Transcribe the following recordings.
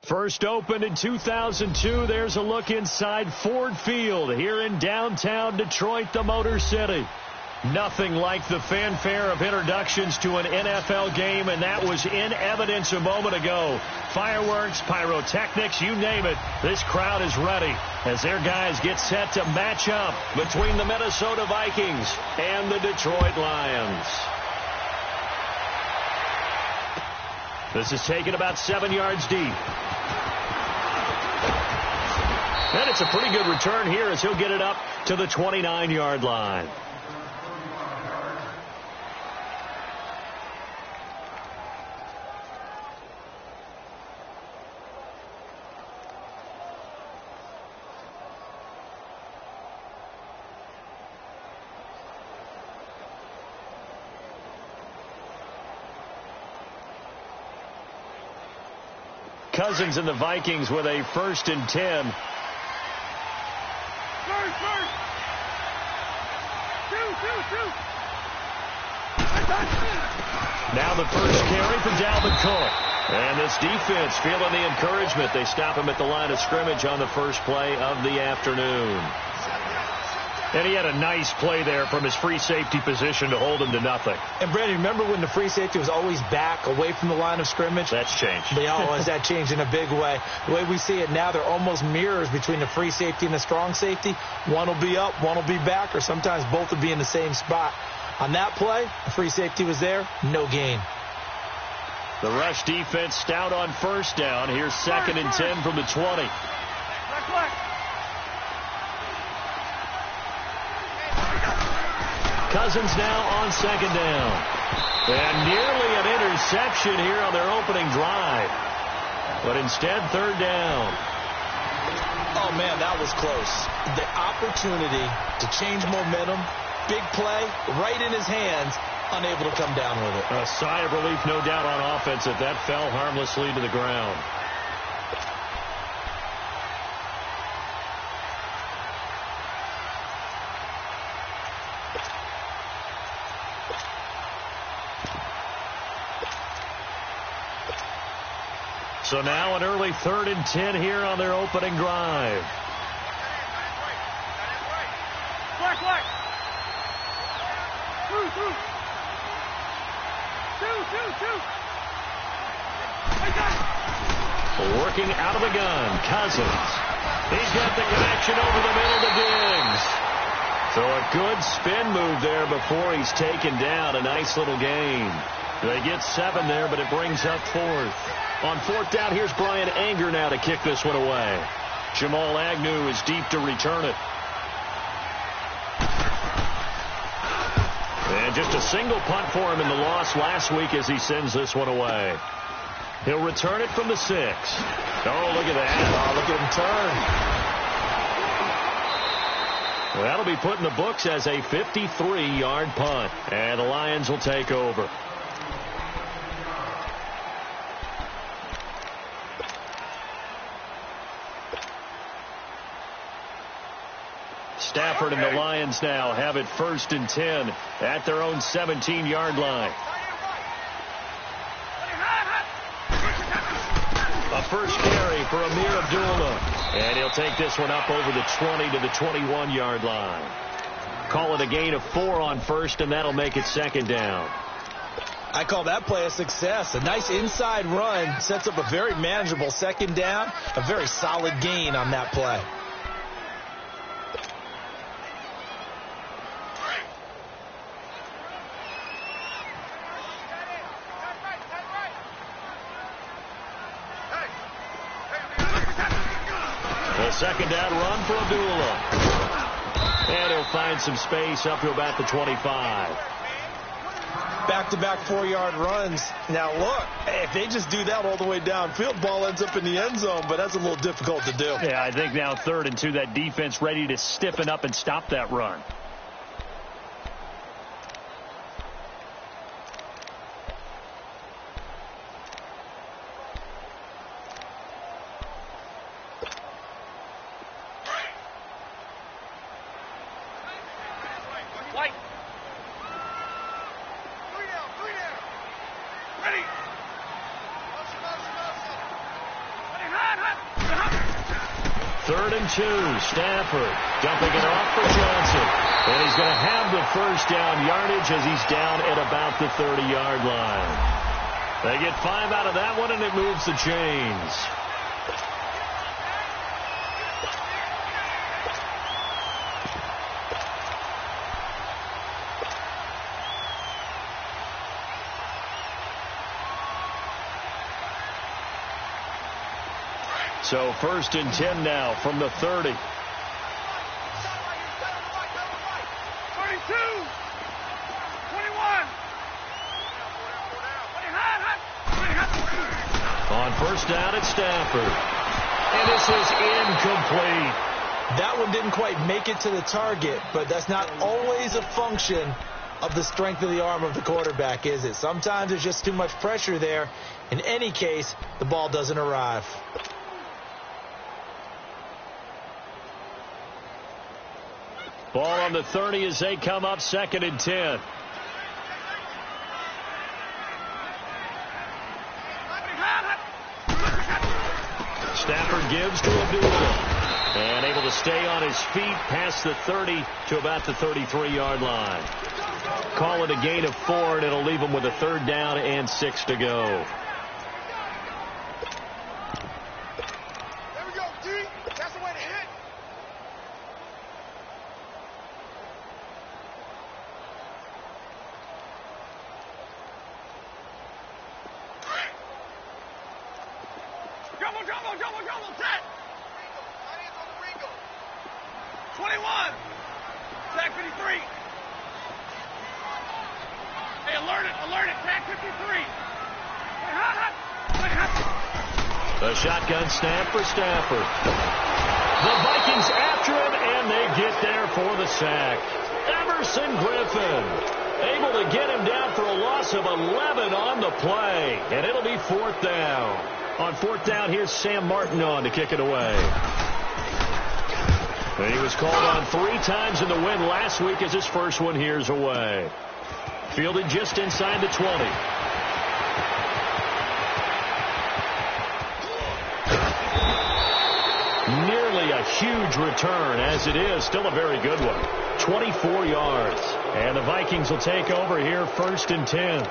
First opened in 2002, there's a look inside Ford Field here in downtown Detroit, the Motor City. Nothing like the fanfare of introductions to an NFL game, and that was in evidence a moment ago. Fireworks, pyrotechnics, you name it. This crowd is ready as their guys get set to match up between the Minnesota Vikings and the Detroit Lions. This is taken about 7 yards deep. And it's a pretty good return here as he'll get it up to the 29-yard line. Cousins and the Vikings with a 1st and 10. Now the first carry for Dalvin Cook. And this defense feeling the encouragement. They stop him at the line of scrimmage on the first play of the afternoon. And he had a nice play there from his free safety position to hold him to nothing. And, Brandon, remember when the free safety was always back away from the line of scrimmage? That's changed. They always that changed in a big way. The way we see it now, they're almost mirrors between the free safety and the strong safety. One will be up, one will be back, or sometimes both will be in the same spot. On that play, the free safety was there, no gain. The rush defense stout on first down. Here's 2nd and 10 from the 20. Cousins now on 2nd down. And nearly an interception here on their opening drive. But instead, 3rd down. Oh, man, that was close. The opportunity to change momentum, big play, right in his hands, unable to come down with it. A sigh of relief, no doubt, on offense that fell harmlessly to the ground. So now an early 3rd and 10 here on their opening drive. Working out of the gun, Cousins. He's got the connection over the middle to Diggs. So a good spin move there before he's taken down. A nice little gain. They get 7 there, but it brings up 4th. On 4th down, here's Brian Anger now to kick this one away. Jamal Agnew is deep to return it. And just a single punt for him in the loss last week as he sends this one away. He'll return it from the 6. Oh, look at that. Oh, look at him turn. That'll be put in the books as a 53-yard punt. And the Lions will take over. Stafford and the Lions now have it 1st and 10 at their own 17-yard line. A first carry for Amir Abdullah. And he'll take this one up over the 20 to the 21-yard line. Call it a gain of 4 on 1st, and that'll make it 2nd down. I call that play a success. A nice inside run sets up a very manageable 2nd down. A very solid gain on that play. A 2nd down run for Abdullah. And he'll find some space up to about the 25. Back-to-back 4-yard runs. Now, look, if they just do that all the way downfield, ball ends up in the end zone, but that's a little difficult to do. Yeah, I think now 3rd and 2, that defense ready to stiffen up and stop that run. 3rd and 2. Stafford dumping it off for Johnson. And he's going to have the first down yardage as he's down at about the 30-yard line. They get 5 out of that one, and it moves the chains. So 1st and 10 now from the 30. 32. 21. On 1st down at Stafford. And this is incomplete. That one didn't quite make it to the target, but that's not always a function of the strength of the arm of the quarterback, is it? Sometimes there's just too much pressure there. In any case, the ball doesn't arrive. Ball on the 30 as they come up 2nd and 10. Stafford gives to Abdullah. And able to stay on his feet past the 30 to about the 33-yard line. Call it a gain of 4, and it'll leave him with a 3rd down and 6 to go. Double, set. 21. Tag 53. Hey, alert it, tag 53. A shotgun snap for Stafford. The Vikings after him, and they get there for the sack. Emerson Griffin able to get him down for a loss of 11 on the play, and it'll be 4th down. On 4th down, here's Sam Martin on to kick it away. And he was called on 3 times in the win last week as his first one here's away. Fielded just inside the 20. Nearly a huge return, as it is still a very good one. 24 yards. And the Vikings will take over here 1st and 10.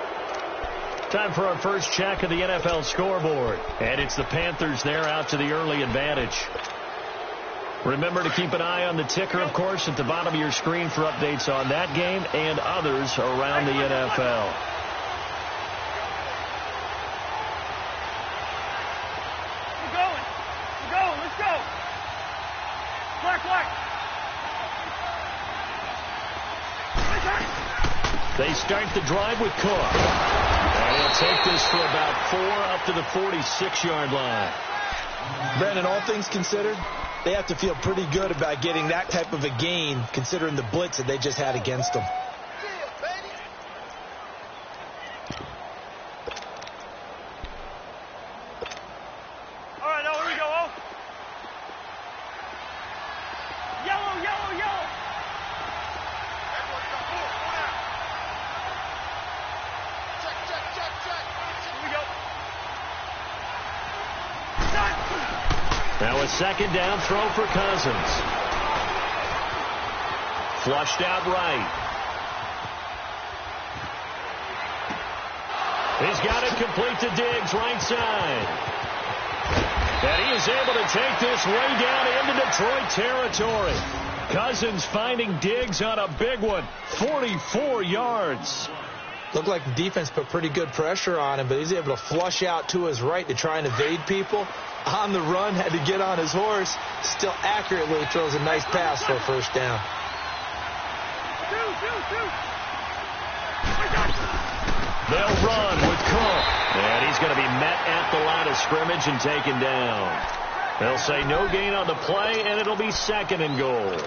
Time for our first check of the NFL scoreboard. And it's the Panthers there out to the early advantage. Remember to keep an eye on the ticker, of course, at the bottom of your screen for updates on that game and others around the NFL. We're going. Let's go. Black. They start the drive with Cook. And he'll take this for about 4 up to the 46-yard line. Brandon, all things considered, they have to feel pretty good about getting that type of a gain, considering the blitz that they just had against them. All right, now here we go. Yellow. Check. Here we go. Now a 2nd down throw for Cousins. Flushed out right. He's got it complete to Diggs, right side. And he is able to take this way down into Detroit territory. Cousins finding Diggs on a big one. 44 yards. Looked like the defense put pretty good pressure on him, but he's able to flush out to his right to try and evade people. On the run, had to get on his horse. Still accurately throws a nice pass for a 1st down. They'll run with Cook. And he's going to be met at the line of scrimmage and taken down. They'll say no gain on the play, and it'll be 2nd and goal.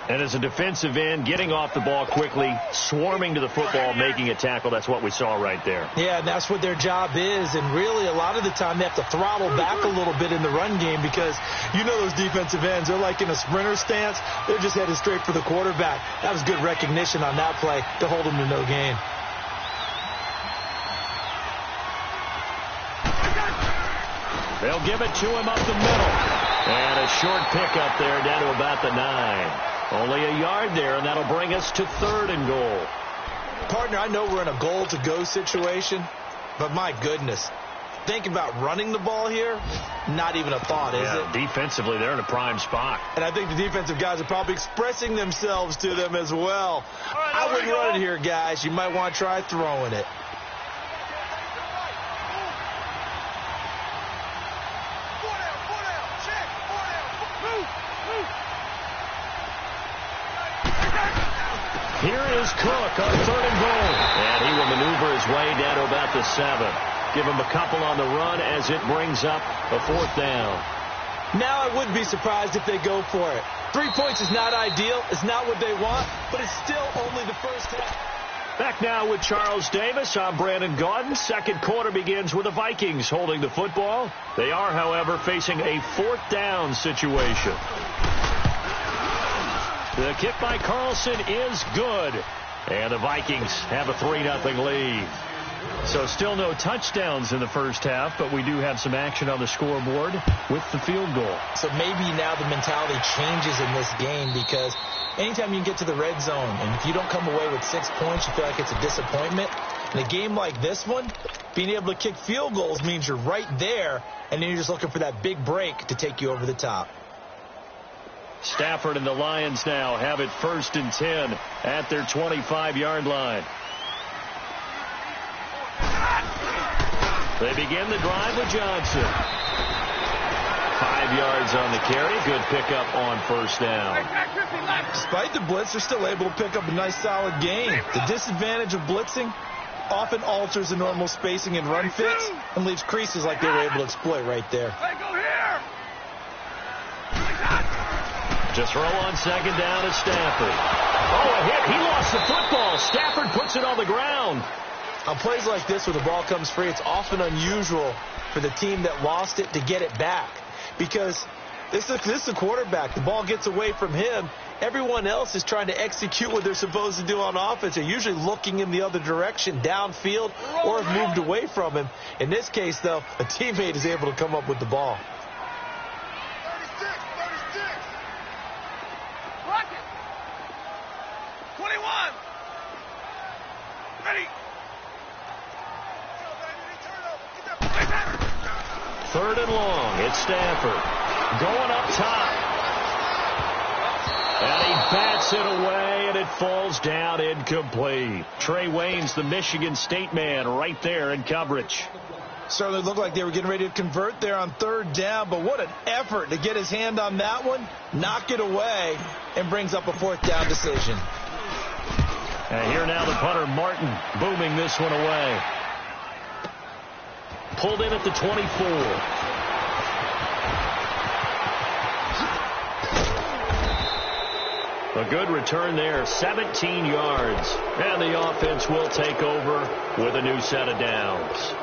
And as a defensive end, getting off the ball quickly, swarming to the football, making a tackle, that's what we saw right there. Yeah, and that's what their job is. And really, a lot of the time, they have to throttle back a little bit in the run game because you know those defensive ends, they're like in a sprinter stance. They're just headed straight for the quarterback. That was good recognition on that play to hold them to no gain. They'll give it to him up the middle. And a short pickup there down to about the 9. Only a yard there, and that'll bring us to 3rd and goal. Partner, I know we're in a goal-to-go situation, but my goodness, think about running the ball here. Not even a thought, is it? Defensively, they're in a prime spot. And I think the defensive guys are probably expressing themselves to them as well. I wouldn't run it here, guys. You might want to try throwing it. Here is Cook on 3rd and goal. And he will maneuver his way down to about the 7. Give him a couple on the run as it brings up a 4th down. Now I wouldn't be surprised if they go for it. 3 points is not ideal. It's not what they want, but it's still only the first half. Back now with Charles Davis. I'm Brandon Gaudin. Second quarter begins with the Vikings holding the football. They are, however, facing a 4th down situation. The kick by Carlson is good. And the Vikings have a 3-0 lead. So still no touchdowns in the first half, but we do have some action on the scoreboard with the field goal. So maybe now the mentality changes in this game, because anytime you get to the red zone and if you don't come away with 6 points, you feel like it's a disappointment. In a game like this one, being able to kick field goals means you're right there, and then you're just looking for that big break to take you over the top. Stafford and the Lions now have it 1st and 10 at their 25-yard line. They begin the drive with Johnson. 5 yards on the carry. Good pickup on 1st down. Despite the blitz, they're still able to pick up a nice solid gain. The disadvantage of blitzing often alters the normal spacing and run fits and leaves creases like they were able to exploit right there. To throw on 2nd down is Stafford. Oh, a hit. He lost the football. Stafford puts it on the ground. On plays like this where the ball comes free, it's often unusual for the team that lost it to get it back, because this is a quarterback. The ball gets away from him. Everyone else is trying to execute what they're supposed to do on offense. They're usually looking in the other direction, downfield, or have moved away from him. In this case, though, a teammate is able to come up with the ball. 36. 21. Ready. 3rd and long. It's Stafford going up top. And he bats it away, and it falls down incomplete. Trey Waynes, the Michigan State man, right there in coverage. Certainly looked like they were getting ready to convert there on 3rd down, but what an effort to get his hand on that one, knock it away, and brings up a 4th down decision. And here now the punter, Martin, booming this one away. Pulled in at the 24. A good return there, 17 yards. And the offense will take over with a new set of downs.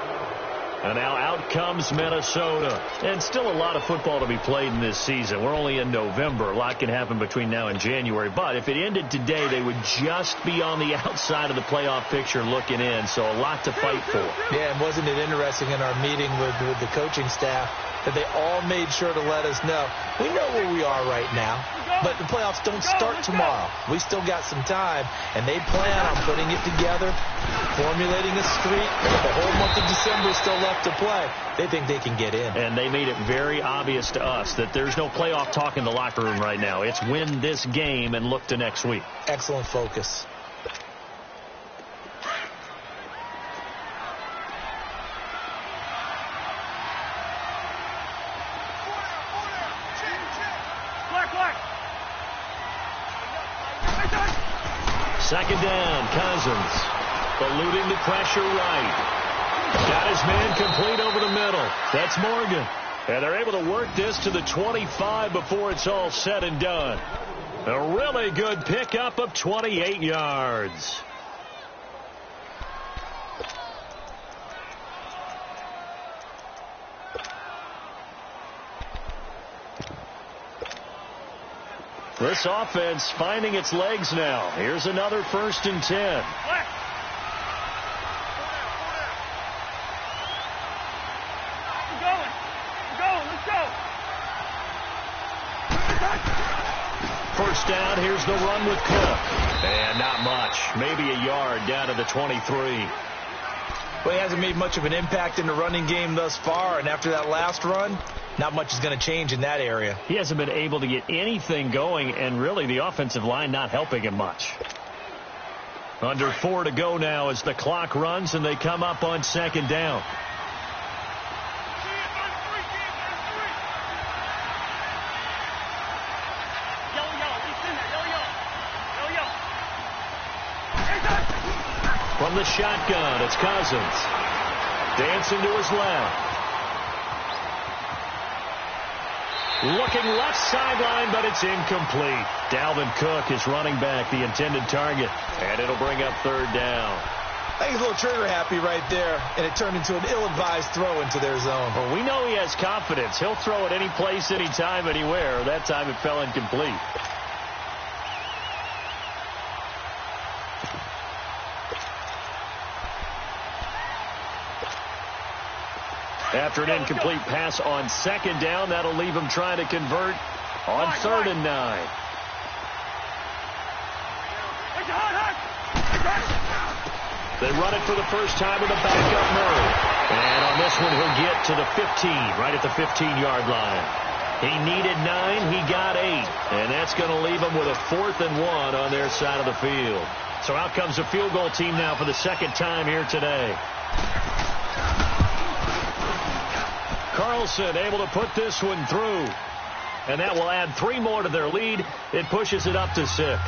And now out comes Minnesota. And still a lot of football to be played in this season. We're only in November. A lot can happen between now and January. But if it ended today, they would just be on the outside of the playoff picture looking in. So a lot to fight for. Yeah, and wasn't it interesting in our meeting with the coaching staff that they all made sure to let us know, we know where we are right now, but the playoffs don't start tomorrow. We still got some time, and they plan on putting it together, formulating a streak. The whole month of December is still left to play. They think they can get in. And they made it very obvious to us that there's no playoff talk in the locker room right now. It's win this game and look to next week. Excellent focus. Second down, Cousins. Eluding the pressure right. Got his man complete over the middle. That's Morgan. And they're able to work this to the 25 before it's all said and done. A really good pickup of 28 yards. This offense finding its legs now. Here's another 1st and 10. We're going. Let's go. First down, here's the run with Cook. And not much. Maybe a yard down to the 23. Well, he hasn't made much of an impact in the running game thus far, and after that last run, not much is going to change in that area. He hasn't been able to get anything going, and really the offensive line not helping him much. Under 4 to go now as the clock runs, and they come up on second down. From the shotgun, it's Cousins. Dancing to his left. Looking left sideline, but it's incomplete. Dalvin Cook is running back, the intended target. And it'll bring up third down. I think he's a little trigger happy right there, and it turned into an ill-advised throw into their zone. Well, we know he has confidence. He'll throw it any place, anytime, anywhere. That time it fell incomplete. After an incomplete pass on second down, that'll leave him trying to convert on 3rd and 9. They run it for the first time with a backup Murray. And on this one, he'll get to the 15, right at the 15-yard line. He needed 9, he got 8. And that's going to leave him with a 4th and 1 on their side of the field. So out comes the field goal team now for the second time here today. Carlson able to put this one through. And that will add 3 more to their lead. It pushes it up to 6.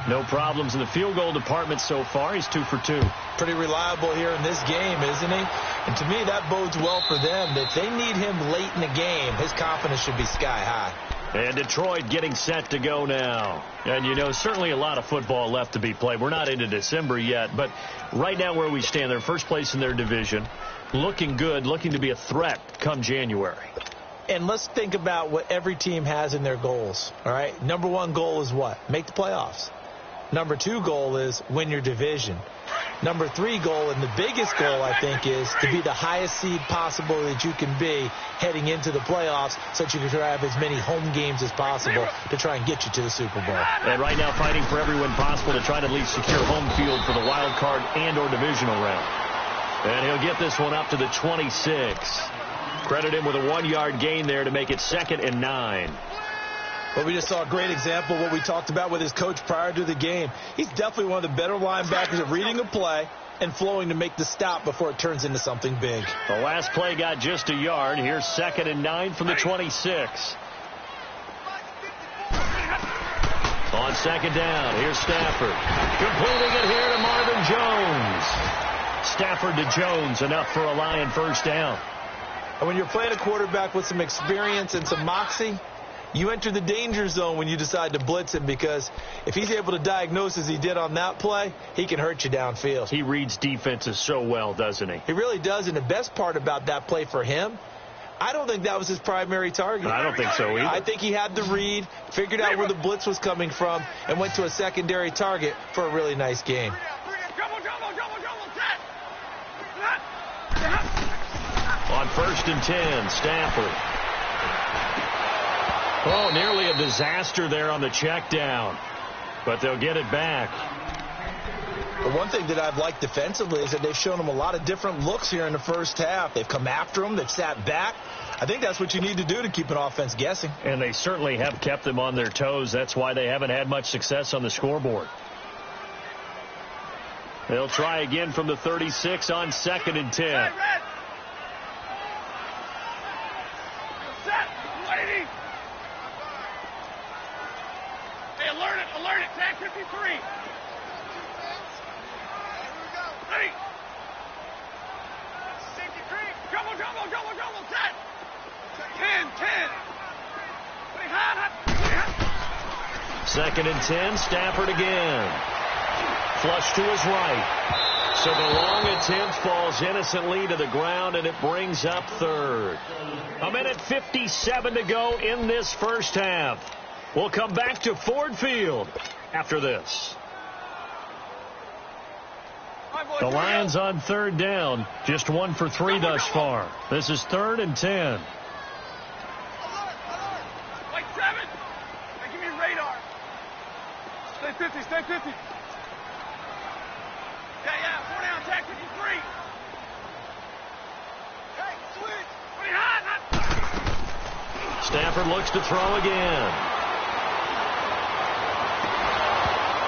No problems in the field goal department so far. He's 2 for 2. Pretty reliable here in this game, isn't he? And to me, that bodes well for them. If they need him late in the game, his confidence should be sky high. And Detroit getting set to go now. And, you know, certainly a lot of football left to be played. We're not into December yet, but right now where we stand, they're first place in their division. Looking good, looking to be a threat come January. And let's think about what every team has in their goals, all right? Number 1 goal is what? Make the playoffs. Number 2 goal is win your division. Number 3 goal, and the biggest goal, I think, is to be the highest seed possible that you can be heading into the playoffs so that you can have as many home games as possible to try and get you to the Super Bowl. And right now fighting for every win possible to try to at least secure home field for the wild card and or divisional round. And he'll get this one up to the 26. Credit him with a 1-yard gain there to make it 2nd and 9. Well, we just saw a great example of what we talked about with his coach prior to the game. He's definitely one of the better linebackers at reading a play and flowing to make the stop before it turns into something big. The last play got just a yard. Here's 2nd and 9 from the 26. On second down, here's Stafford. Completing it here to Marvin Jones. Stafford to Jones, enough for a Lion first down. And when you're playing a quarterback with some experience and some moxie, you enter the danger zone when you decide to blitz him, because if he's able to diagnose as he did on that play, he can hurt you downfield. He reads defenses so well, doesn't he? He really does, and the best part about that play for him, I don't think that was his primary target. I don't think so either. I think he had the read, figured out where the blitz was coming from, and went to a secondary target for a really nice game. On 1st and 10, Stafford. Oh, nearly a disaster there on the check down. But they'll get it back. The one thing that I've liked defensively is that they've shown him a lot of different looks here in the first half. They've come after him. They've sat back. I think that's what you need to do to keep an offense guessing. And they certainly have kept them on their toes. That's why they haven't had much success on the scoreboard. They'll try again from the 36 on 2nd and 10. Hey, alert it, tag 53. Ready. Safety creep. Double, set. 10. 2nd and 10, Stafford again. Flush to his right. So the long attempt falls innocently to the ground, and it brings up 3rd. 1:57 to go in this first half. We'll come back to Ford Field after this. The Lions on 3rd down, just 1 for 3 thus far. This is 3rd and 10. Like 7. radar. Stay 50, stay 50. Yeah, 4 down, tag 53. Hey, switch. Pretty high, not... Stafford looks to throw again.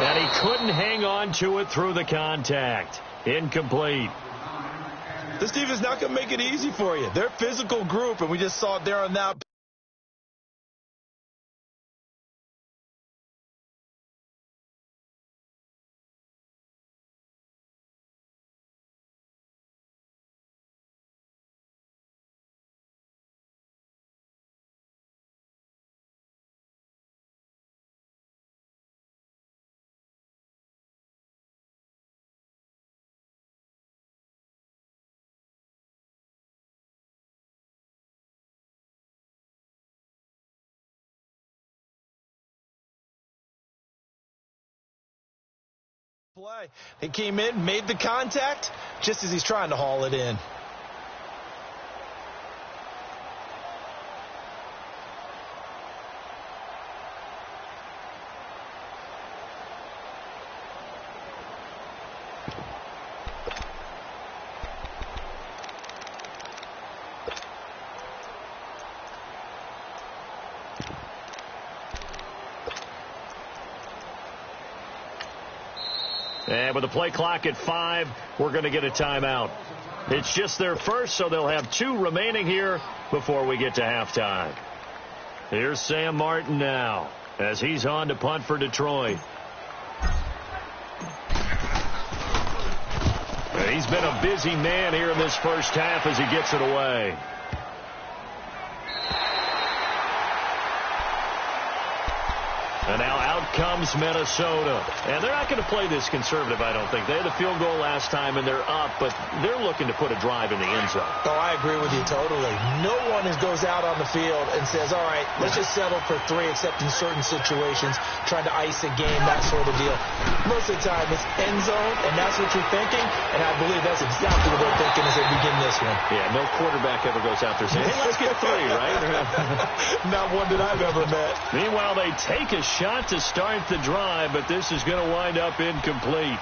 And he couldn't hang on to it through the contact. Incomplete. This defense is not going to make it easy for you. They're a physical group, and we just saw it there on that play. He came in, made the contact, just as he's trying to haul it in. And with the play clock at 5, we're going to get a timeout. It's just their first, so they'll have 2 remaining here before we get to halftime. Here's Sam Martin now as he's on to punt for Detroit. He's been a busy man here in this first half as he gets it away. And now out comes Minnesota. And they're not going to play this conservative, I don't think. They had the field goal last time, and they're up, but they're looking to put a drive in the end zone. Oh, I agree with you totally. No one goes out on the field and says, all right, let's just settle for 3, except in certain situations, trying to ice a game, that sort of deal. Most of the time, it's end zone, and that's what you're thinking, and I believe that's exactly what they're thinking as they begin this one. Yeah, no quarterback ever goes out there saying, hey, let's get 3, right? Not one that I've ever met. Meanwhile, they take a shot to start the drive, but this is going to wind up incomplete.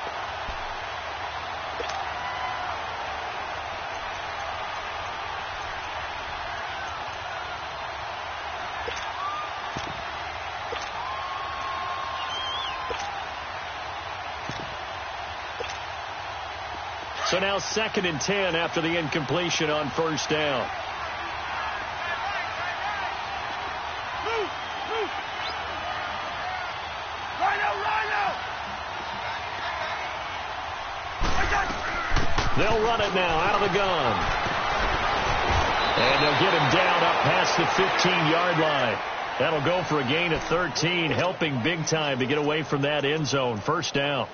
So now 2nd and 10 after the incompletion on first down. They'll run it now out of the gun. And they'll get him down up past the 15-yard line. That'll go for a gain of 13, helping big time to get away from that end zone. First down.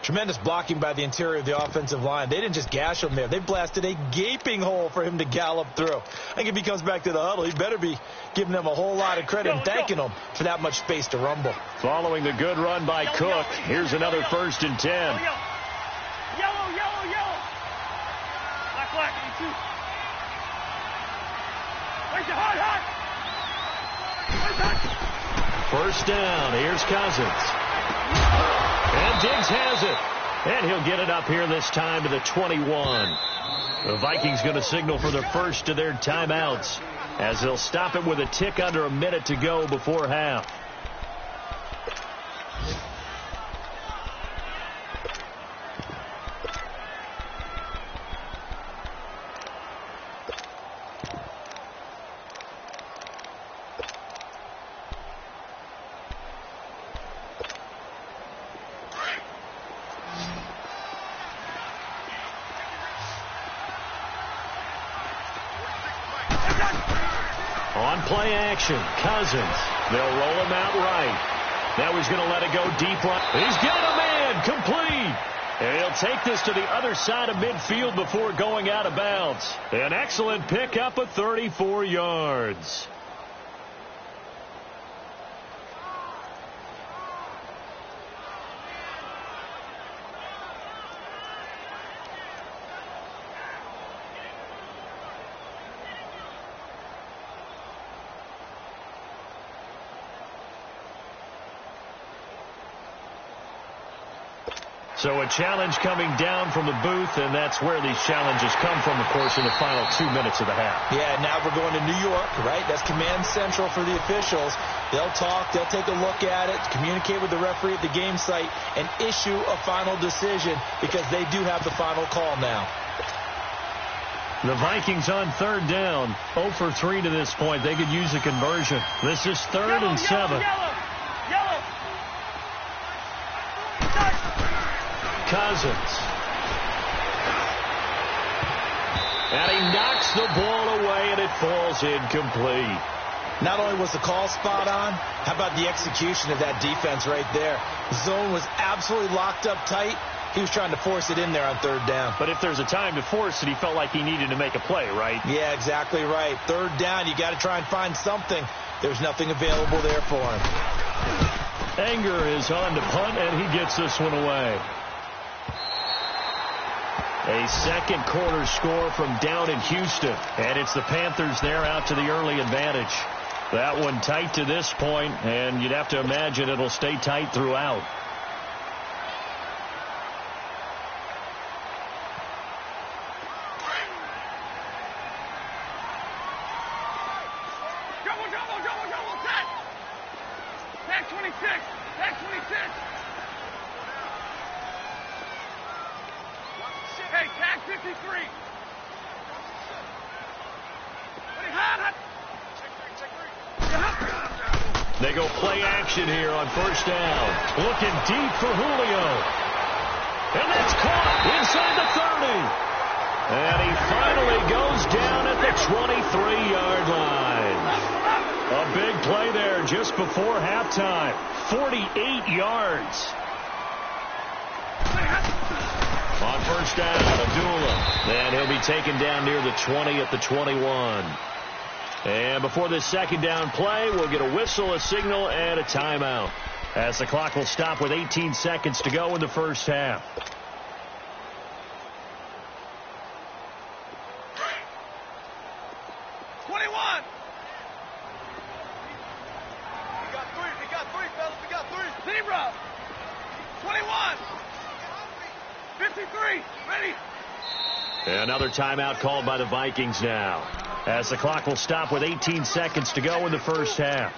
Tremendous blocking by the interior of the offensive line. They didn't just gash him there. They blasted a gaping hole for him to gallop through. I think if he comes back to the huddle, he better be giving them a whole lot of credit and thanking them for that much space to rumble. Following the good run by Cook, here's another 1st and 10. Yellow. Black, 2. Where's your hard? First down. Here's Cousins. And Diggs has it. And he'll get it up here this time to the 21. The Vikings going to signal for the first of their timeouts as they'll stop it with a tick under a minute to go before half. On play action, Cousins. They'll roll him out right. Now he's going to let it go deep right. He's got a man, complete. And he'll take this to the other side of midfield before going out of bounds. An excellent pickup of 34 yards. So a challenge coming down from the booth, and that's where these challenges come from, of course, in the final 2 minutes of the half. Yeah, now we're going to New York, right? That's command central for the officials. They'll talk, they'll take a look at it, communicate with the referee at the game site, and issue a final decision because they do have the final call now. The Vikings on third down, 0 for 3 to this point. They could use a conversion. This is third and 7. Yellow. Cousins. And he knocks the ball away, and it falls incomplete. Not only was the call spot on, how about the execution of that defense right there? Zone was absolutely locked up tight. He was trying to force it in there on third down. But if there's a time to force it, he felt like he needed to make a play, right? Yeah, exactly right. Third down, you got to try and find something. There's nothing available there for him. Anger is on to punt, and he gets this one away. A second quarter score from down in Houston. And it's the Panthers there out to the early advantage. That one tight to this point, and you'd have to imagine it'll stay tight throughout. Double. Tag 26. Tag 26. Hey, tag 53. Hot. They go play action here on first down. Looking deep for Julio. And that's caught inside the 30. And he finally goes down at the 23-yard line. A big play there just before halftime. 48 yards. On first down, Abdullah. And he'll be taken down near the 20 at the 21. And before this second down play, we'll get a whistle, a signal, and a timeout, as the clock will stop with 18 seconds to go in the first half. Zebra. 21. 53. Ready. Another timeout called by the Vikings now, as the clock will stop with 18 seconds to go in the first half.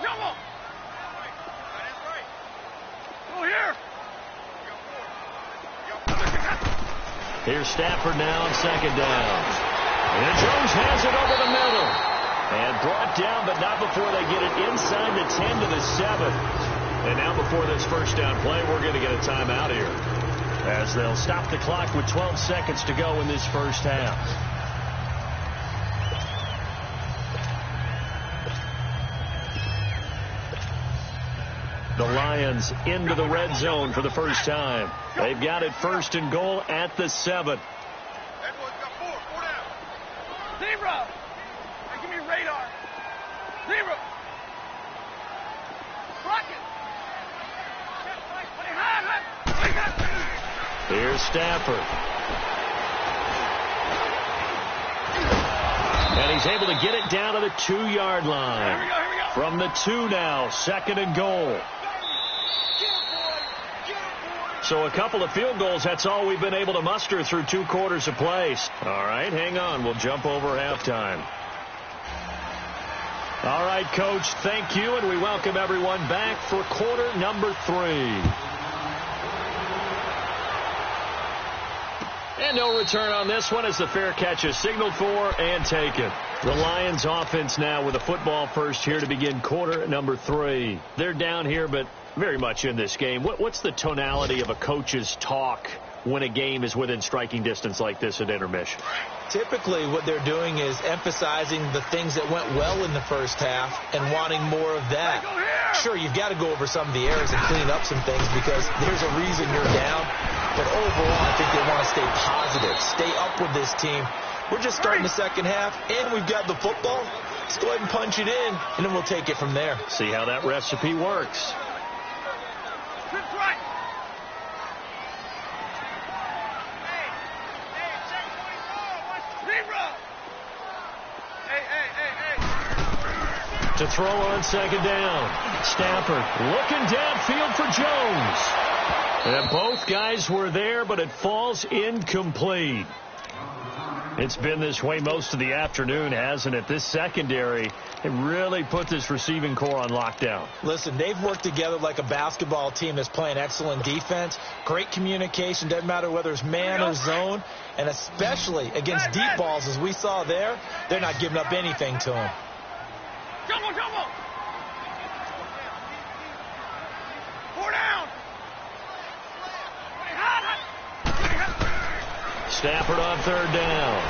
Jumbo. Go here. Here's Stafford now on second down. And Jones has it over the middle. And brought down, but not before they get it inside the 10 to the 7. And now before this first down play, we're going to get a timeout here, as they'll stop the clock with 12 seconds to go in this first half. The Lions into the red zone for the first time. They've got it first and goal at the 7. Edwards got four down. Zebra. Hey, give me radar. Zebra. Rocket. Here's Stafford. And he's able to get it down to the 2-yard line. Here we go. From the 2 now, second and goal. So a couple of field goals, that's all we've been able to muster through 2 quarters of play. All right, hang on. We'll jump over halftime. All right, Coach, thank you, and we welcome everyone back for quarter number 3. And no return on this one as the fair catch is signaled for and taken. The Lions offense now with a football first here to begin quarter number 3. They're down here, but very much in this game. What's the tonality of a coach's talk when a game is within striking distance like this at intermission? Typically what they're doing is emphasizing the things that went well in the first half and wanting more of that. Sure, you've got to go over some of the errors and clean up some things because there's a reason you're down. But overall, I think they want to stay positive, stay up with this team. We're just starting the second half, and we've got the football. Let's go ahead and punch it in, and then we'll take it from there. See how that recipe works. Right. To throw on second down. Stafford looking downfield for Jones. And both guys were there, but it falls incomplete. It's been this way most of the afternoon, hasn't it? This secondary, it really put this receiving core on lockdown. Listen, they've worked together like a basketball team that's playing excellent defense. Great communication, doesn't matter whether it's man or zone. And especially against deep balls, as we saw there, they're not giving up anything to them. Jumbo! 4 down! Stafford on third down.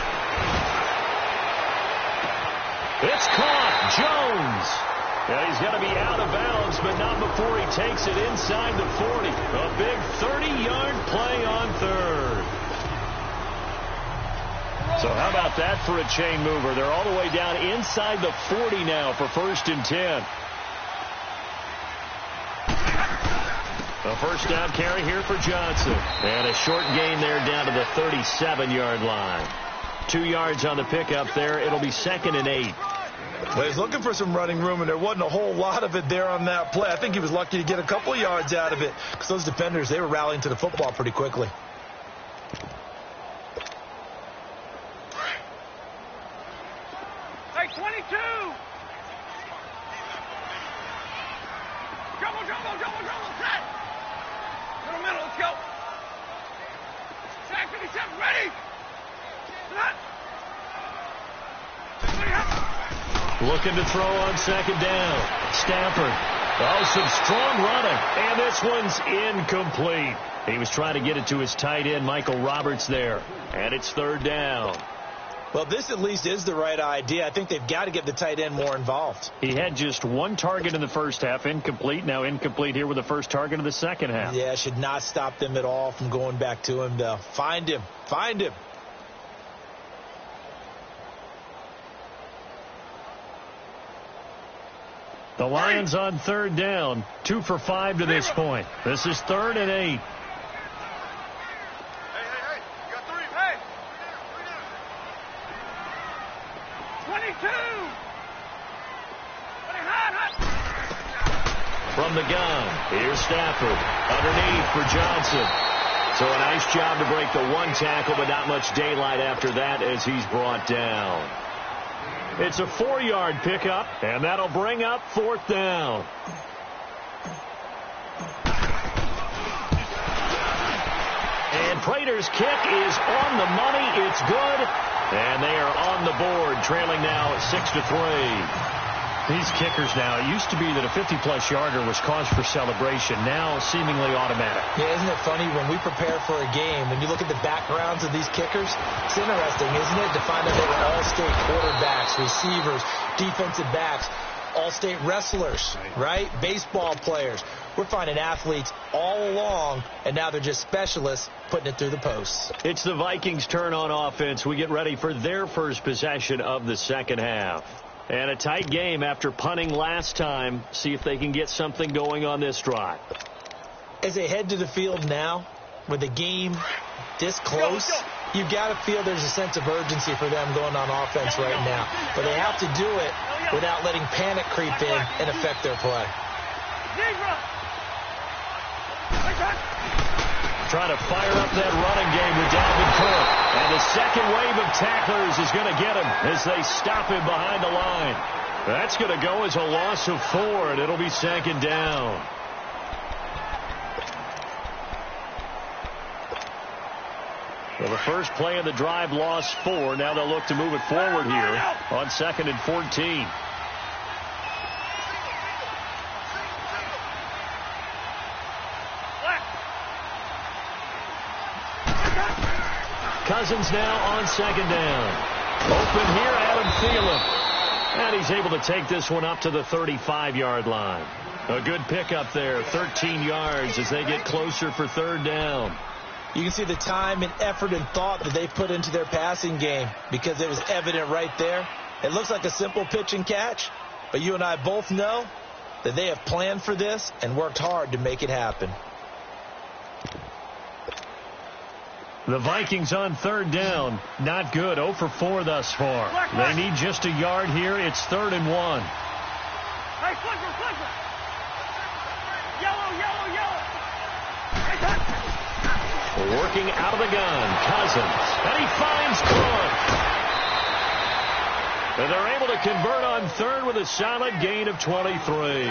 It's caught. Jones. Yeah, he's going to be out of bounds, but not before he takes it inside the 40. A big 30-yard play on third. So how about that for a chain mover? They're all the way down inside the 40 now for 1st and 10. A first down carry here for Johnson. And a short gain there down to the 37-yard line. 2 yards on the pickup there. It'll be 2nd and 8. Well, he's looking for some running room, and there wasn't a whole lot of it there on that play. I think he was lucky to get a couple of yards out of it because those defenders, they were rallying to the football pretty quickly. Hey, 22! Jumbo, set! Middle, let's go! Sack 57, ready! Set! Looking to throw on second down. Stafford. Oh, some strong running. And this one's incomplete. He was trying to get it to his tight end, Michael Roberts, there. And it's 3rd down. Well, this at least is the right idea. I think they've got to get the tight end more involved. He had just 1 target in the first half, incomplete. Now incomplete here with the first target of the second half. Yeah, should not stop them at all from going back to him, though. Find him. The Lions on 3rd down, 2 for 5 to this point. This is 3rd and 8. Hey, you got 3. Hey! 22! Hot! From the gun, here's Stafford. Underneath for Johnson. So a nice job to break the 1 tackle, but not much daylight after that as he's brought down. It's a 4-yard pickup, and that'll bring up 4th down. And Prater's kick is on the money. It's good. And they are on the board, trailing now 6-3. These kickers now, it used to be that a 50-plus yarder was cause for celebration. Now seemingly automatic. Yeah, isn't it funny when we prepare for a game, when you look at the backgrounds of these kickers, it's interesting, isn't it, to find out they were all-state quarterbacks, receivers, defensive backs, all-state wrestlers, right? Baseball players. We're finding athletes all along, and now they're just specialists putting it through the posts. It's the Vikings' turn on offense. We get ready for their first possession of the second half. And a tight game after punting last time. See if they can get something going on this drive. As they head to the field now, with the game this close, you've got to feel there's a sense of urgency for them going on offense right now. But they have to do it without letting panic creep in and affect their play. Trying to fire up that running game with Dalvin Cook. And the second wave of tacklers is going to get him as they stop him behind the line. That's going to go as a loss of 4, and it'll be 2nd down. Well, the first play of the drive lost 4. Now they'll look to move it forward here on 2nd and 14. Cousins now on 2nd down. Open here, Adam Thielen. And he's able to take this one up to the 35-yard line. A good pickup there, 13 yards as they get closer for 3rd down. You can see the time and effort and thought that they put into their passing game because it was evident right there. It looks like a simple pitch and catch, but you and I both know that they have planned for this and worked hard to make it happen. The Vikings on third down. Not good. 0 for 4 thus far. They need just a yard here. It's 3rd and 1. Hey, flipper. Yellow. Working out of the gun. Cousins. And he finds Cook. And they're able to convert on third with a solid gain of 23.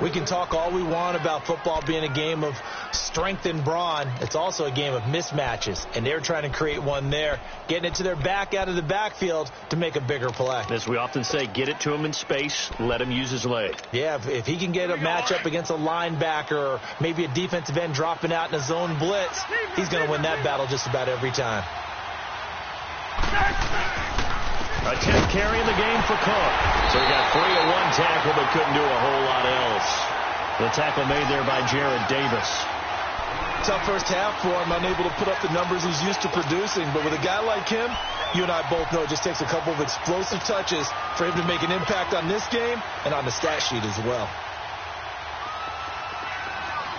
We can talk all we want about football being a game of strength and brawn. It's also a game of mismatches, and they're trying to create one there, getting it to their back out of the backfield to make a bigger play. As we often say, get it to him in space, let him use his leg. Yeah, if he can get a matchup against a linebacker or maybe a defensive end dropping out in a zone blitz, he's going to win that battle just about every time. A 10th carry in the game for Cook. So he got 3 at one tackle, but couldn't do a whole lot else. The tackle made there by Jared Davis. Tough first half for him, unable to put up the numbers he's used to producing. But with a guy like him, you and I both know it just takes a couple of explosive touches for him to make an impact on this game and on the stat sheet as well.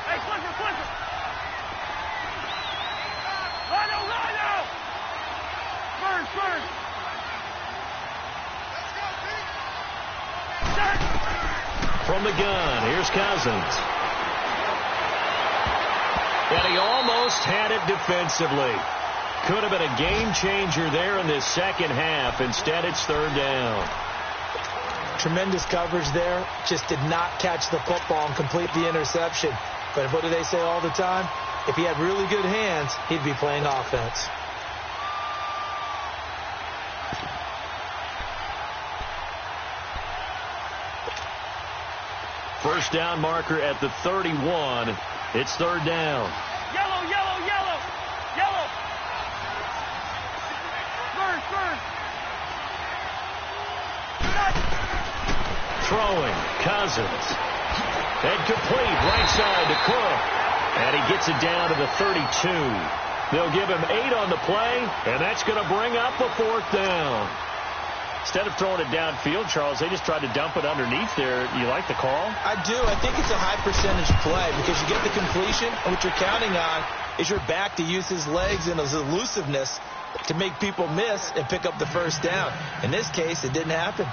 Hey, flipper. Rhino. Burns. From the gun, here's Cousins. And he almost had it defensively. Could have been a game changer there in this second half. Instead, it's 3rd down. Tremendous coverage there. Just did not catch the football and complete the interception. But what do they say all the time? If he had really good hands, he'd be playing offense. First down marker at the 31. It's 3rd down. Yellow. Burns. Throwing. Cousins. And complete. Right side to Cook. And he gets it down to the 32. They'll give him 8 on the play, and that's going to bring up a 4th down. Instead of throwing it downfield, Charles, they just tried to dump it underneath there. You like the call? I do. I think it's a high percentage play because you get the completion, and what you're counting on is your back to use his legs and his elusiveness to make people miss and pick up the first down. In this case, it didn't happen.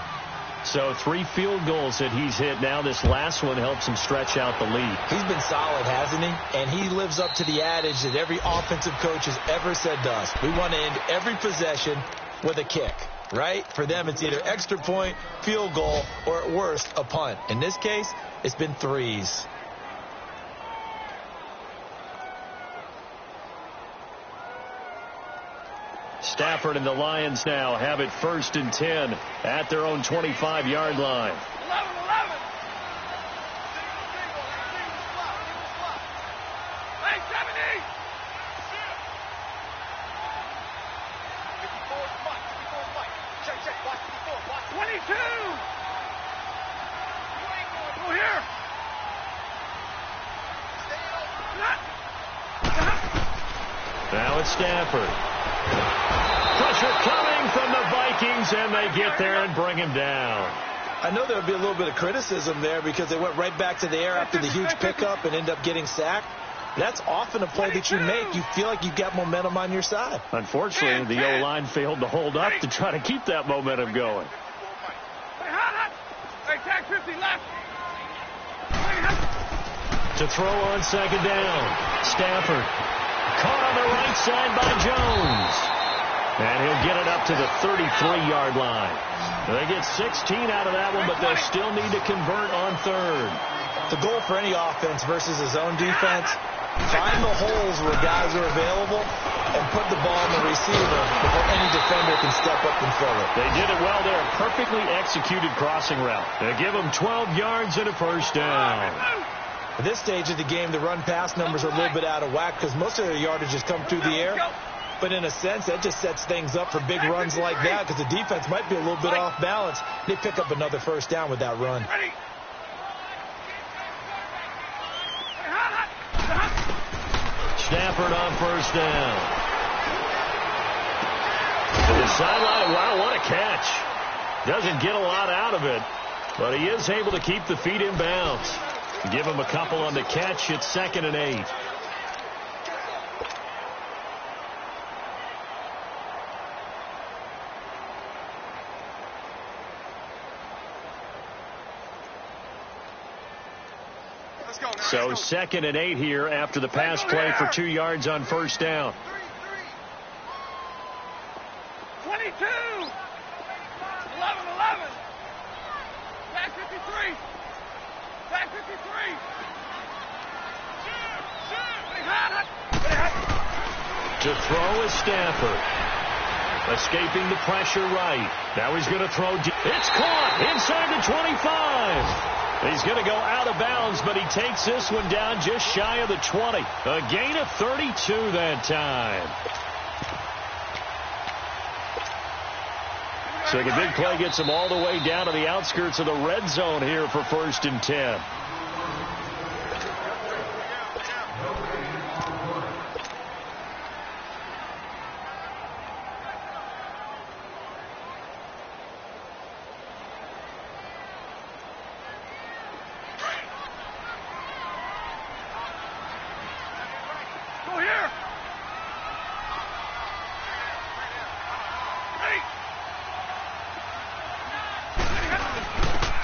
So 3 field goals that he's hit now. This last one helps him stretch out the lead. He's been solid, hasn't he? And he lives up to the adage that every offensive coach has ever said to us. We want to end every possession with a kick. Right? For them, it's either extra point, field goal, or at worst, a punt. In this case, it's been 3s. Stafford and the Lions now have it 1st and 10 at their own 25-yard line. 11. Hey, 70. 22. Go here. Now it's Stafford. Pressure coming from the Vikings, and they get there and bring him down. I know there would be a little bit of criticism there because they went right back to the air after the huge pickup and end up getting sacked. That's often a play that you make. You feel like you've got momentum on your side. Unfortunately, the O-line failed to hold up to try to keep that momentum going. Hey, tag 50 left. To throw on 2nd down. Stafford. Caught on the right side by Jones. And he'll get it up to the 33-yard line. They get 16 out of that one, but they'll still need to convert on 3rd. The goal for any offense versus a zone defense, find the holes where guys are available and put the ball in the receiver before any defender can step up and fill it. They did it well there. Perfectly executed crossing route. They give them 12 yards and a first down. At this stage of the game, the run-pass numbers are a little bit out of whack because most of their yardage has come through the air. But in a sense, that just sets things up for big runs like that because the defense might be a little bit off balance. They pick up another first down with that run. Stafford on first down. To the sideline. Wow, what a catch. Doesn't get a lot out of it, but he is able to keep the feet in bounds. Give him a couple on the catch. It's 2nd and 8. So 2nd and 8 here after the pass play for 2 yards on first down. 22. 11. Back 53. Back 53. To throw is Stafford. Escaping the pressure right. Now he's going to throw. It's caught inside the 25. He's going to go out of bounds, but he takes this one down just shy of the 20. A gain of 32 that time. So the big play gets him all the way down to the outskirts of the red zone here for 1st and 10.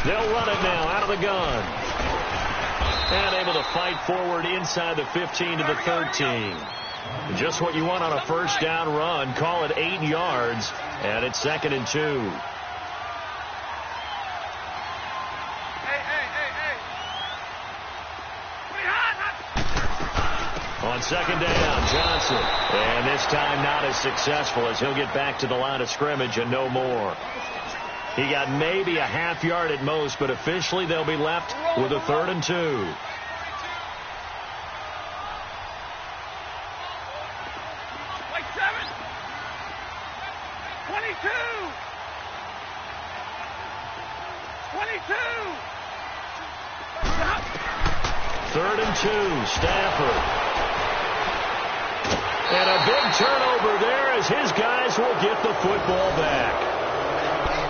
They'll run it now out of the gun. And able to fight forward inside the 15 to the 13. Just what you want on a first down run. Call it 8 yards. And it's 2nd and 2. On 2nd down, Johnson. And this time not as successful as he'll get back to the line of scrimmage and no more. He got maybe a half yard at most, but officially they'll be left with a 3rd and 2. 22. Third and 2, Stafford. And a big turnover there as his guys will get the football back.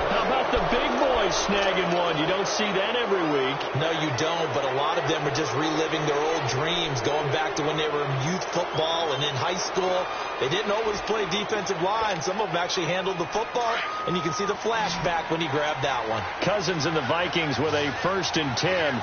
How about the big boys snagging one? You don't see that every week. No, you don't, but a lot of them are just reliving their old dreams, going back to when they were in youth football and in high school. They didn't always play defensive line. Some of them actually handled the football, and you can see the flashback when he grabbed that one. Cousins and the Vikings with a 1st and 10.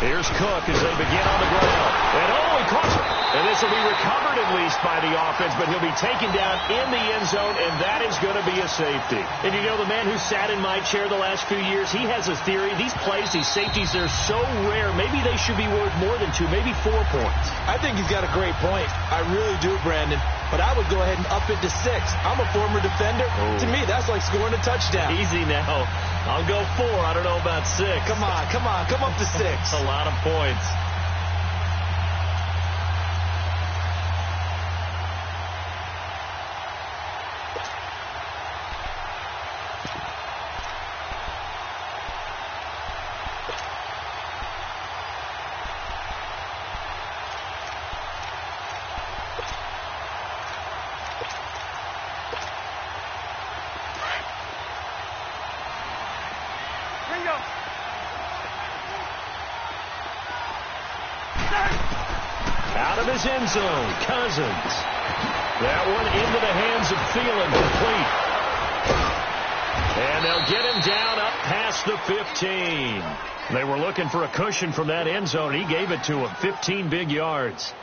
Here's Cook as they begin on the ground. And he caught it. And this will be recovered at least by the offense, but he'll be taken down in the end zone, and that is going to be a safety. And you know, the man who sat in my chair the last few years, he has a theory. These plays, these safeties, they're so rare. Maybe they should be worth more than 2, maybe 4 points. I think he's got a great point. I really do, Brandon. But I would go ahead and up it to 6. I'm a former defender. Oh. To me, that's like scoring a touchdown. Easy now. I'll go 4. I don't know about 6. Come on. Come up to 6. A lot of points. Out of his end zone, Cousins. That one into the hands of Thielen, complete. And they'll get him down up past the 15. They were looking for a cushion from that end zone. He gave it to him, 15 big yards.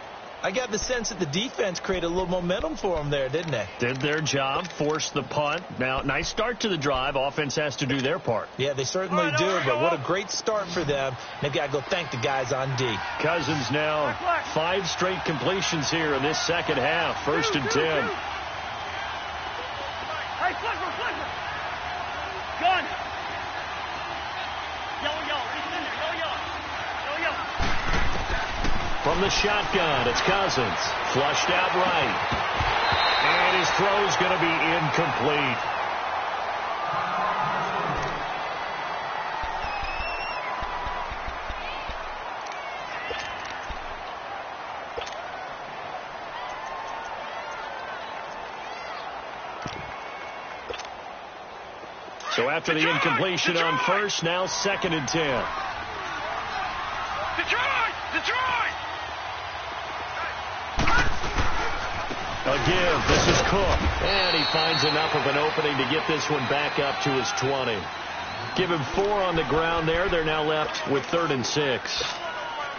I got the sense that the defense created a little momentum for them there, didn't they? Did their job, forced the punt. Now, nice start to the drive. Offense has to do their part. Yeah, they certainly do, but what a great start for them. They've got to go thank the guys on D. Cousins now 5 straight completions here in this second half. 1st and 10. Hey, flipper. Gun. Yellow. He's in there. Yellow. From the shotgun, it's Cousins. Flushed out right. And his throw's going to be incomplete. So after the incompletion on first, now 2nd and 10. Detroit! A give. This is Cook. And he finds enough of an opening to get this one back up to his 20. Give him 4 on the ground there. They're now left with 3rd and 6.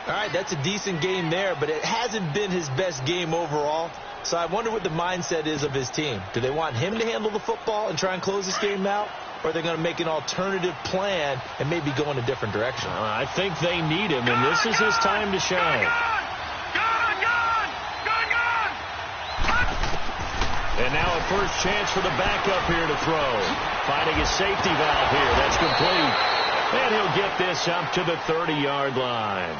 All right, that's a decent game there, but it hasn't been his best game overall. So I wonder what the mindset is of his team. Do they want him to handle the football and try and close this game out? Or are they going to make an alternative plan and maybe go in a different direction? I think they need him, and this is his time to shine. And now a first chance for the backup here to throw. Finding a safety valve here. That's complete. And he'll get this up to the 30-yard line.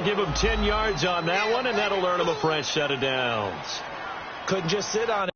Give him 10 yards on that one, and that'll earn him a fresh set of downs. Couldn't just sit on it.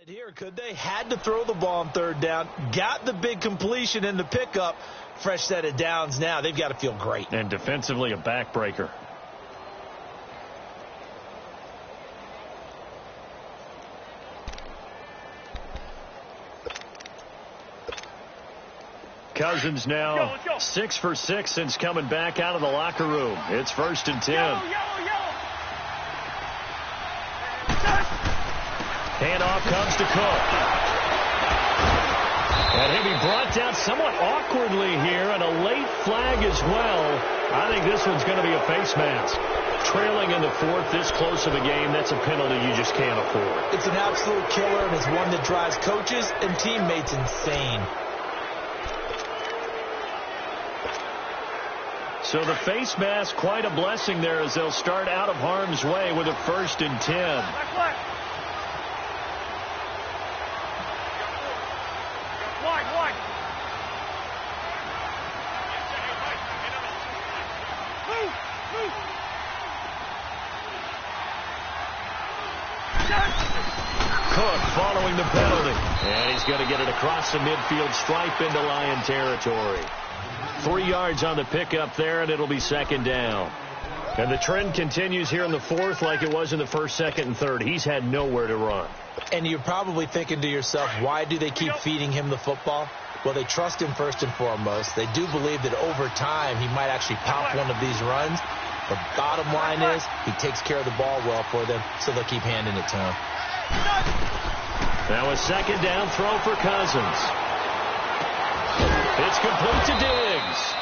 Here, could they? Had to throw the ball on 3rd down. Got the big completion in the pickup. Fresh set of downs now. They've got to feel great. And defensively, a backbreaker. Cousins now 6 for 6 since coming back out of the locker room. It's 1st and 10. Handoff comes to Cook. And he'll be brought down somewhat awkwardly here, and a late flag as well. I think this one's going to be a face mask. Trailing in the 4th, this close of a game, that's a penalty you just can't afford. It's an absolute killer, and it's one that drives coaches and teammates insane. So the face mask, quite a blessing there as they'll start out of harm's way with a 1st and 10. Cook following the penalty. And he's going to get it across the midfield stripe into Lion territory. 3 yards on the pickup there, and it'll be 2nd down. And the trend continues here in the 4th like it was in the 1st, 2nd, and 3rd. He's had nowhere to run. And you're probably thinking to yourself, why do they keep feeding him the football? Well, they trust him first and foremost. They do believe that over time he might actually pop one of these runs. The bottom line is he takes care of the ball well for them, so they'll keep handing it to him. Now a 2nd down throw for Cousins. It's complete to Diggs.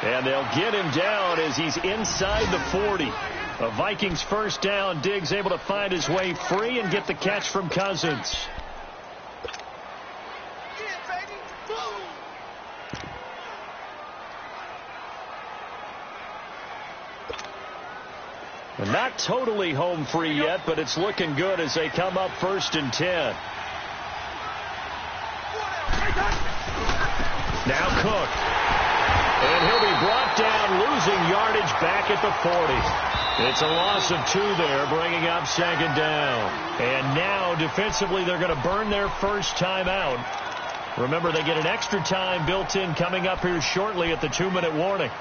And they'll get him down as he's inside the 40. A Vikings 1st down. Diggs able to find his way free and get the catch from Cousins. And not totally home free yet, but it's looking good as they come up 1st and 10. Now Cook. And he'll be brought down, losing yardage back at the 40. It's a loss of 2 there, bringing up 2nd down. And now, defensively, they're going to burn their first time out. Remember, they get an extra time built in coming up here shortly at the 2-minute warning.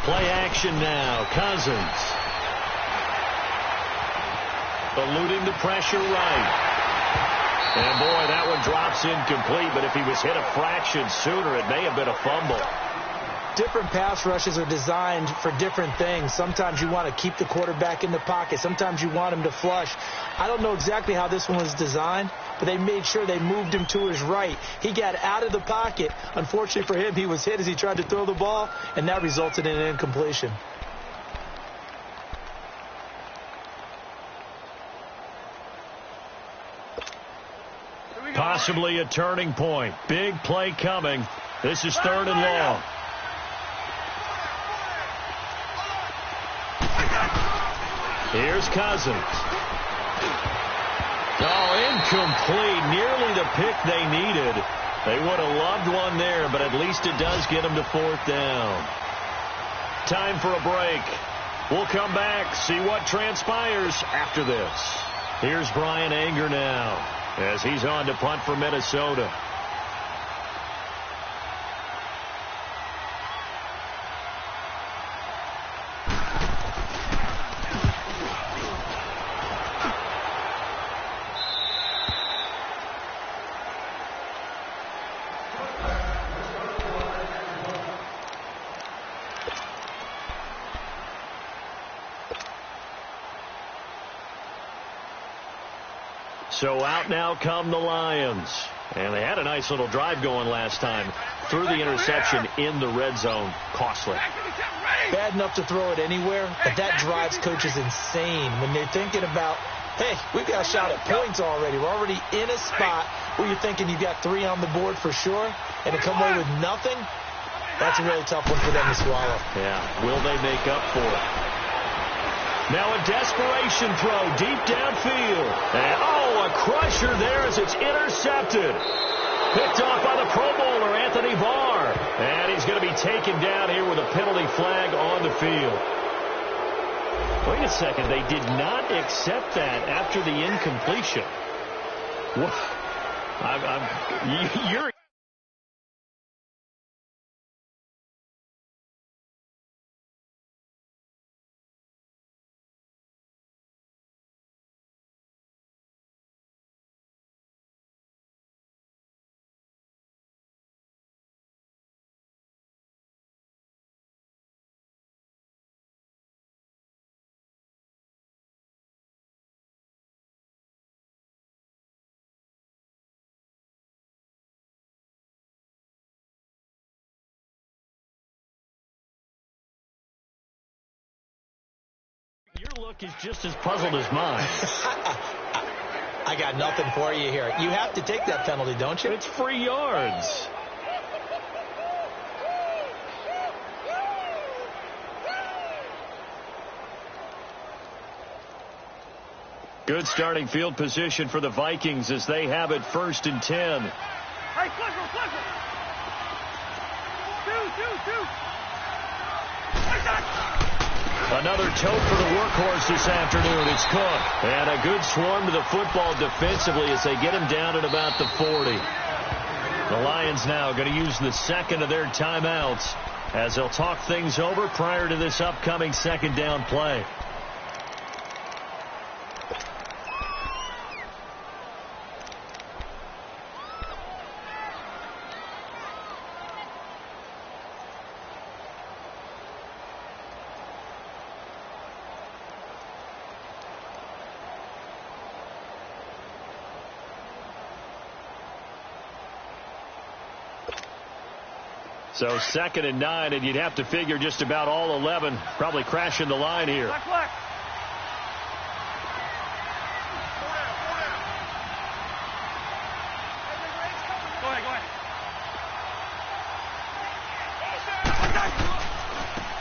Play action now. Cousins. Eluding the pressure right. And boy, that one drops incomplete, but if he was hit a fraction sooner, it may have been a fumble. different pass rushes are designed for different things. Sometimes you want to keep the quarterback in the pocket. Sometimes you want him to flush. I don't know exactly how this one was designed, but they made sure they moved him to his right. He got out of the pocket. Unfortunately for him, he was hit as he tried to throw the ball, and that resulted in an incompletion. Possibly a turning point. Big play coming. This is 3rd and long. Here's Cousins. Oh, incomplete. Nearly the pick they needed. They would have loved one there, but at least it does get them to 4th down. Time for a break. We'll come back, see what transpires after this. Here's Brian Anger now as he's on to punt for Minnesota. So out now come the Lions. And they had a nice little drive going last time. Threw the interception in the red zone. Costly. Bad enough to throw it anywhere, but that drives coaches insane when they're thinking about, hey, we've got a shot at points already. We're already in a spot where you're thinking you've got 3 on the board for sure, and to come away with nothing, that's a really tough one for them to swallow. Yeah, will they make up for it? Now a desperation throw deep downfield. And, a crusher there as it's intercepted. Picked off by the Pro Bowler, Anthony Barr. And he's going to be taken down here with a penalty flag on the field. Wait a second. They did not accept that after the incompletion. You're... Your look is just as puzzled as mine. I got nothing for you here. You have to take that penalty, don't you? It's free yards. Good starting field position for the Vikings as they have it 1st and 10. Hey, Clifford. 2. Another tote for the workhorse this afternoon. It's Cook. And a good swarm to the football defensively as they get him down at about the 40. The Lions now going to use the second of their timeouts as they'll talk things over prior to this upcoming 2nd down play. So 2nd and 9, and you'd have to figure just about all 11 probably crashing the line here. Black. Go ahead.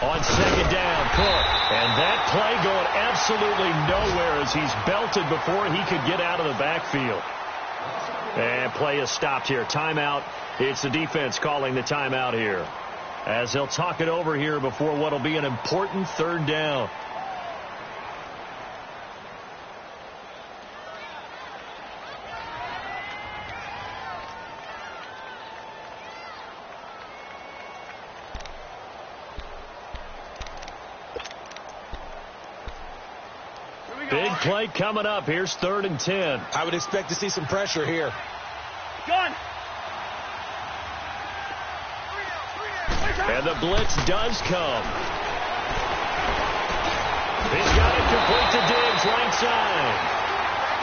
On 2nd down, Cook. And that play going absolutely nowhere as he's belted before he could get out of the backfield. And play is stopped here. Timeout. It's the defense calling the timeout here as they'll talk it over here before what will be an important 3rd down. Big play coming up. Here's 3rd and 10. I would expect to see some pressure here. Gun. And the blitz does come. He's got it complete to Diggs, right side.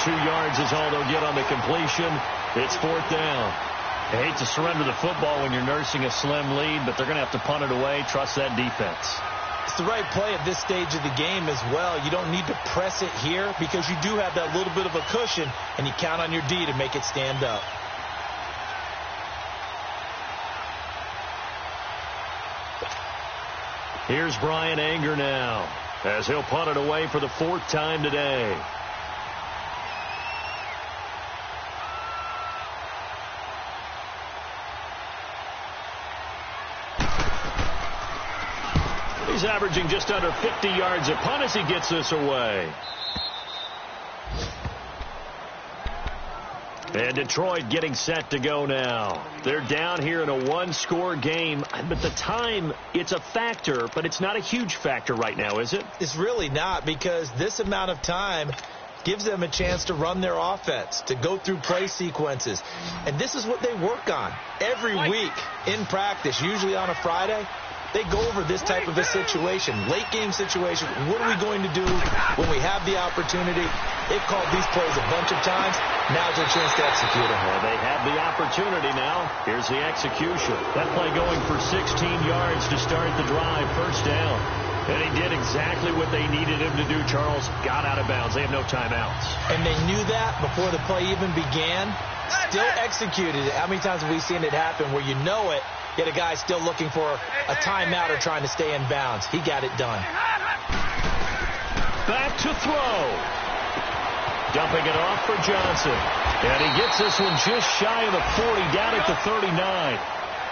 2 yards is all they'll get on the completion. It's 4th down. I hate to surrender the football when you're nursing a slim lead, but they're going to have to punt it away. Trust that defense. It's the right play at this stage of the game as well. You don't need to press it here because you do have that little bit of a cushion, and you count on your D to make it stand up. Here's Brian Anger now, as he'll punt it away for the 4th time today. He's averaging just under 50 yards a punt as he gets this away. And Detroit getting set to go now. They're down here in a 1-score game, but the time, it's a factor, but it's not a huge factor right now, is it? It's really not, because this amount of time gives them a chance to run their offense, to go through play sequences. And this is what they work on every week in practice, usually on a Friday. They go over this type of a situation, late game situation. What are we going to do when we have the opportunity? They've called these plays a bunch of times. Now's their chance to execute them. Well, they have the opportunity now. Here's the execution. That play going for 16 yards to start the drive, 1st down. And he did exactly what they needed him to do, Charles. Got out of bounds. They have no timeouts. And they knew that before the play even began. Still executed it. How many times have we seen it happen where you know it, yet a guy still looking for a timeout or trying to stay in bounds? He got it done. Back to throw. Dumping it off for Johnson. And he gets this one just shy of the 40, down at the 39.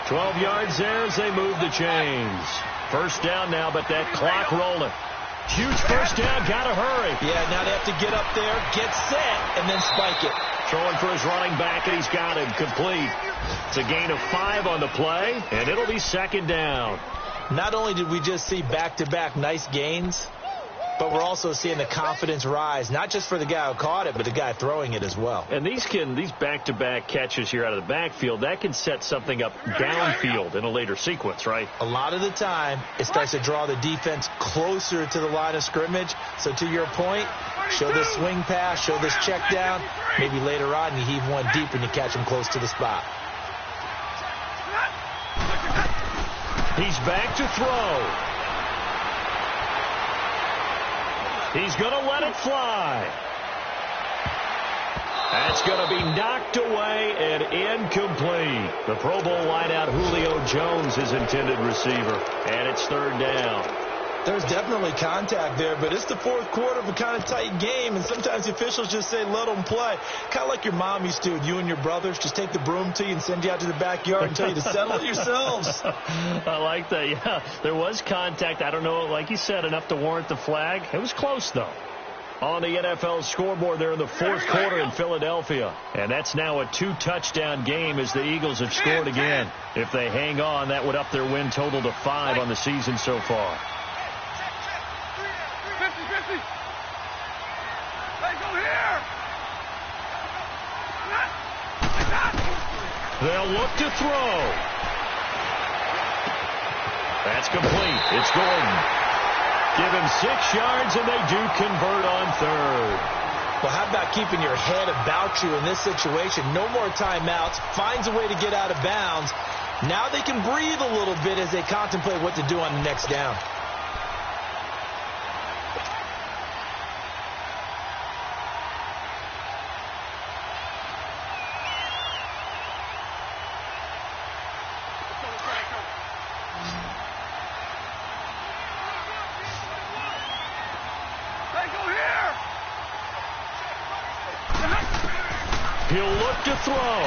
12 yards there as they move the chains. 1st down now, but that clock rolling. Huge 1st down, gotta hurry. Yeah, now they have to get up there, get set, and then spike it. Throwing for his running back, and he's got him complete. It's a gain of 5 on the play, and it'll be 2nd down. Not only did we just see back-to-back nice gains, but we're also seeing the confidence rise, not just for the guy who caught it, but the guy throwing it as well. And these back-to-back catches here out of the backfield, that can set something up downfield in a later sequence, right? A lot of the time, it starts to draw the defense closer to the line of scrimmage. So to your point, show this swing pass, show this check down. Maybe later on you heave one deep and you catch him close to the spot. He's back to throw. He's going to let it fly. That's going to be knocked away and incomplete. The Pro Bowl wideout Julio Jones, his intended receiver. And it's 3rd down. There's definitely contact there, but it's the 4th quarter of a kind of tight game, and sometimes the officials just say, let them play. Kind of like your mom used to, you and your brothers, just take the broom to you and send you out to the backyard and tell you to settle it yourselves. I like that, yeah. There was contact. I don't know, like you said, enough to warrant the flag. It was close, though. On the NFL scoreboard there in the 4th quarter in Philadelphia. And that's now a 2-touchdown game as the Eagles have scored again. If they hang on, that would up their win total to 5 on the season so far. 50-50. Hey, go here. They'll look to throw. That's complete. It's Gordon. Give him 6 yards, and they do convert on 3rd. Well, how about keeping your head about you in this situation? No more timeouts. Finds a way to get out of bounds. Now they can breathe a little bit as they contemplate what to do on the next down. He'll look to throw.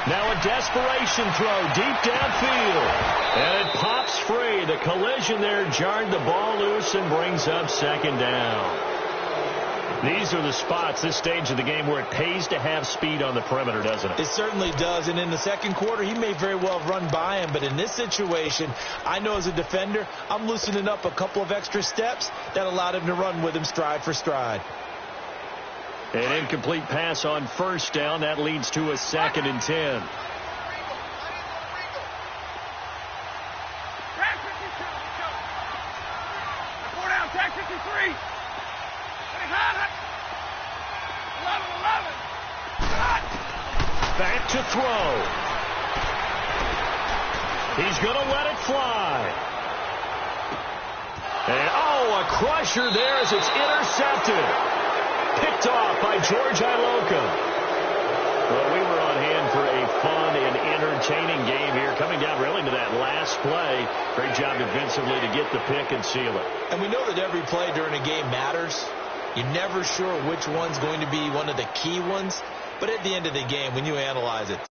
Now a desperation throw deep downfield. And it pops free. The collision there jarred the ball loose and brings up 2nd down. These are the spots, this stage of the game, where it pays to have speed on the perimeter, doesn't it? It certainly does. And in the 2nd quarter, he may very well have run by him. But in this situation, I know as a defender, I'm loosening up a couple of extra steps that allowed him to run with him stride for stride. An incomplete pass on 1st down. That leads to a 2nd and 10. Back to throw. He's going to let it fly. And, a crusher there as it's intercepted. Picked off by George Iloka. Well, we were on hand for a fun and entertaining game here, coming down really to that last play. Great job defensively to get the pick and seal it. And we know that every play during a game matters. You're never sure which one's going to be one of the key ones. But at the end of the game, when you analyze it,